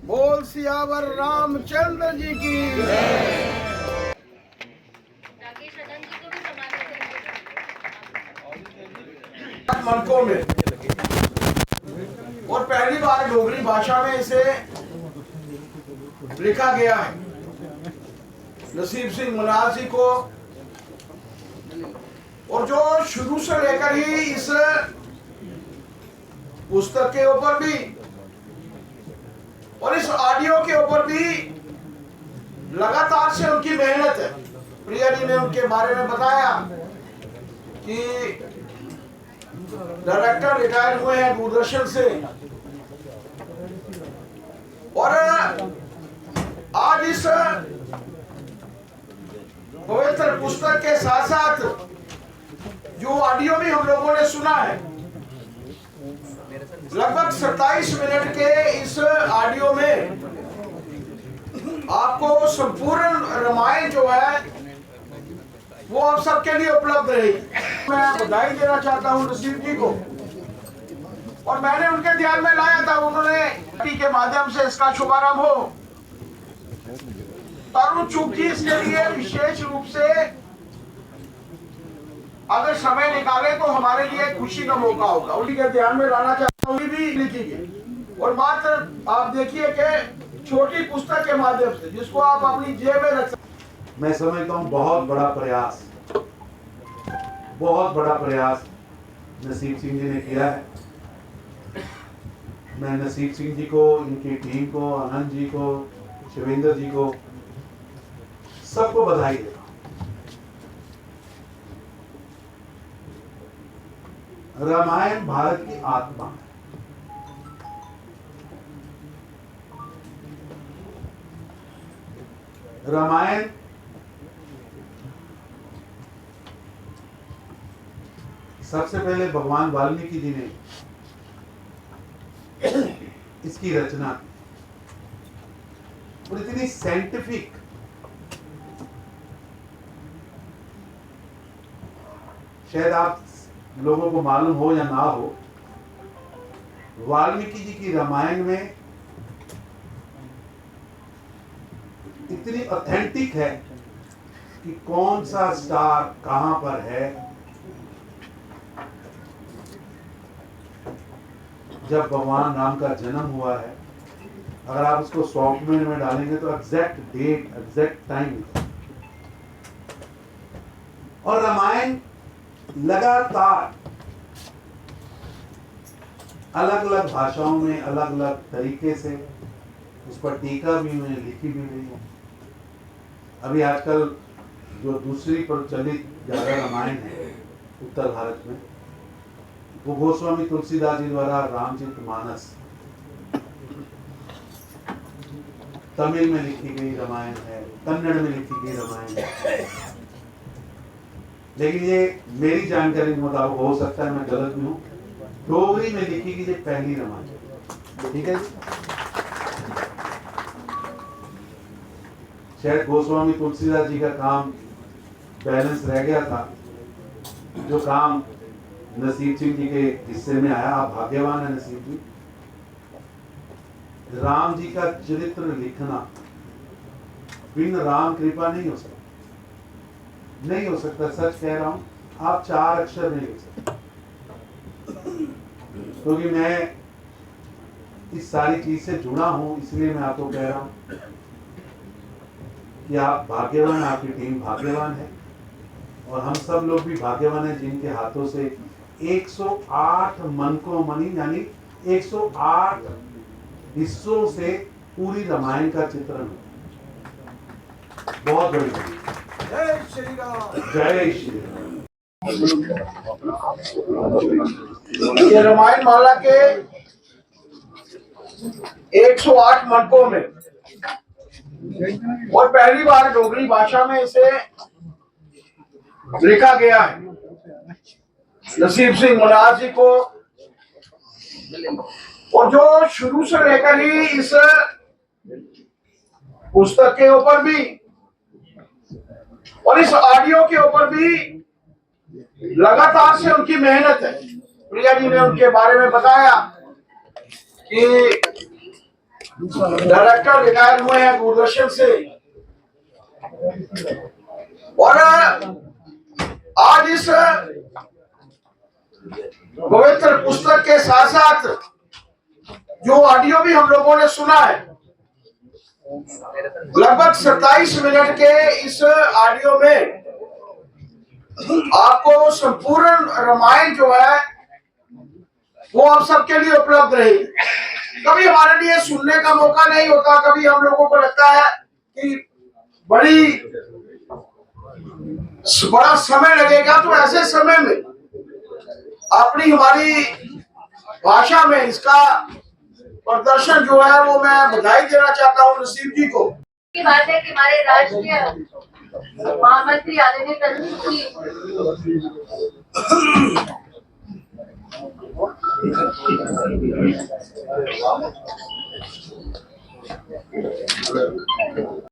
बोल सियावर रामचंद्र जी की। मनकों में और पहली बार डोगरी भाषा में इसे लिखा गया है। नसीब सिंह मनासी को, और जो शुरू से लेकर ही इस पुस्तक के ऊपर भी और इस ऑडियो के ऊपर भी लगातार से उनकी मेहनत है। प्रिया जी ने उनके बारे में बताया कि डायरेक्टर रिटायर हुए हैं दूरदर्शन से, और आज इस पवित्र पुस्तक के साथ साथ जो ऑडियो भी हम लोगों ने सुना है, लगभग 27 मिनट के इस ऑडियो में आपको संपूर्ण रामायण जो है वो आप सबके लिए उपलब्ध रही। मैं बधाई देना चाहता हूं नसीब जी को, और मैंने उनके ध्यान में लाया था, उन्होंने के माध्यम से इसका शुभारंभ हो। तरुण चुप जी इसके लिए विशेष रूप से अगर समय निकाले तो हमारे लिए खुशी का मौका होगा। उन्हीं के ध्यान में लाना चाहता हूँ, भी लिखी गई, और मात्र आप देखिए कि छोटी पुस्तक के माध्यम से जिसको आप अपनी जेब में रख सकते। मैं समझता हूँ बहुत बड़ा प्रयास नसीब सिंह जी ने किया है। मैं नसीब सिंह जी को, इनकी टीम को, आनंद जी को, शिवेंद्र जी को, सबको बधाई देता हूं। रामायण भारत की आत्मा है। रामायण सबसे पहले भगवान वाल्मीकि जी ने इसकी रचना की, और इतनी साइंटिफिक, शायद आप लोगों को मालूम हो या ना हो, वाल्मीकि जी की रामायण में इतनी ऑथेंटिक है कि कौन सा स्टार कहां पर है। जब भगवान राम का जन्म हुआ है, अगर आप उसको सॉफ्टवेयर में डालेंगे तो एग्जैक्ट डेट, एग्जैक्ट टाइम। और रामायण लगातार अलग अलग भाषाओं में अलग अलग तरीके से उस पर टीका भी हुई, लिखी भी हुई है। अभी आजकल जो दूसरी प्रचलित ज्यादा रामायण है उत्तर भारत में, वो गोस्वामी तुलसीदास जी द्वारा रामचरितमानस तमिल में लिखी गई रामायण है, कन्नड़ में लिखी गई रामायण है। लेकिन ये मेरी जानकारी के मुताबिक, हो सकता है मैं गलत भी हूं, डोगरी में लिखी गई ये पहली रामायण। ठीक है जी। शायद गोस्वामी तुलसीदास जी का काम बैलेंस रह गया था, जो काम नसीब सिंह जी के हिस्से में आया। आप भाग्यवान है नसीब जी। राम जी का चरित्र लिखना बिन राम कृपा नहीं हो सकता, नहीं हो सकता। सच कह रहा हूं, आप 4 अक्षर नहीं लिख सकते। क्योंकि मैं इस सारी चीज से जुड़ा हूं, इसलिए मैं आपको कह रहा हूं कि आप भाग्यवान, आपकी टीम भाग्यवान है, और हम सब लोग भी भाग्यवान हैं जिनके हाथों से 108 मनकों मनी, यानी 108 हिस्सों से पूरी रामायण का चित्रण हो। बहुत बड़ी बात। जय श्री राम। जय श्री राम। ये रामायण माला के 108 मनकों में, और पहली बार डोगरी भाषा में इसे लिखा गया है। नसीब सिंह मनासी को, और जो शुरू से लेकर ही इस पुस्तक के ऊपर भी और इस ऑडियो के ऊपर भी लगातार से उनकी मेहनत है। प्रिया जी ने उनके बारे में बताया कि डायरेक्टर रिटायर हुए हैं दूरदर्शन से, और आज इस पवित्र पुस्तक के साथ साथ जो ऑडियो भी हम लोगों ने सुना है, लगभग 27 मिनट के इस ऑडियो में आपको संपूर्ण रामायण जो है वो आप सबके लिए उपलब्ध रहेगी। कभी हमारे लिए सुनने का मौका नहीं होता, कभी हम लोगों को लगता है कि बड़ा समय लगेगा, तो ऐसे समय में अपनी हमारी भाषा में इसका प्रदर्शन जो है वो मैं बधाई देना चाहता हूँ नसीब जी को। की बात है कि हमारे राष्ट्रीय महामंत्री आदरणीय तंजीब जी